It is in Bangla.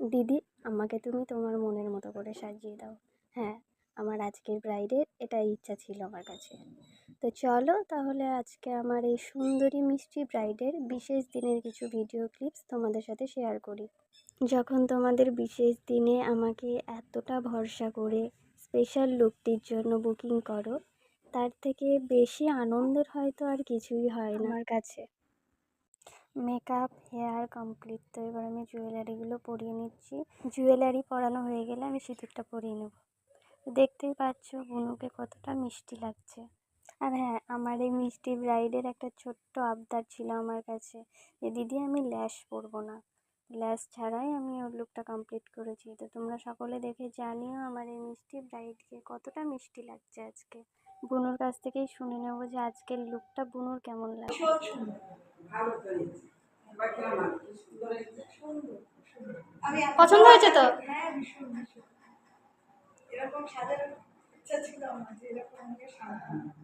দিদি, আমাকে তুমি তোমার মনের মতো করে সাজিয়ে দাও। হ্যাঁ, আমার আজকের ব্রাইডের এটাই ইচ্ছা ছিল আমার কাছে। তো চলো তাহলে আজকে আমার এই সুন্দরী মিষ্টি ব্রাইডের বিশেষ দিনের কিছু ভিডিও ক্লিপস তোমাদের সাথে শেয়ার করি। যখন তোমাদের বিশেষ দিনে আমাকে এতটা ভরসা করে স্পেশাল লুকটির জন্য বুকিং করো, তার থেকে বেশি আনন্দের হয়তো আর কিছুই হয় না আমার কাছে। মেকআপ হেয়ার কমপ্লিট, তো এবার আমি জুয়েলারিগুলো পরিয়ে নিচ্ছি। জুয়েলারি পরানো হয়ে গেলে আমি সিঁদুরটা পরিয়ে নেব। দেখতেই পাচ্ছ বুনুকে কতটা মিষ্টি লাগছে। আর হ্যাঁ, আমার এই মিষ্টি ব্রাইডের একটা ছোট্ট আবদার ছিল আমার কাছে, যে দিদি আমি ল্যাশ পরবো না, ল্যাশ ছাড়াই আমি ওর লুকটা কমপ্লিট করেছি। তো তোমরা সকলে দেখে জানিও আমার এই মিষ্টি ব্রাইডকে কতটা মিষ্টি লাগছে আজকে। বুনুর কাছ থেকেই শুনে নেবো যে আজকের লুকটা বুনুর কেমন লাগে। পছন্দ হয়েছে তো? এরকম সাজার ইচ্ছা ছিল আমার, যে এরকম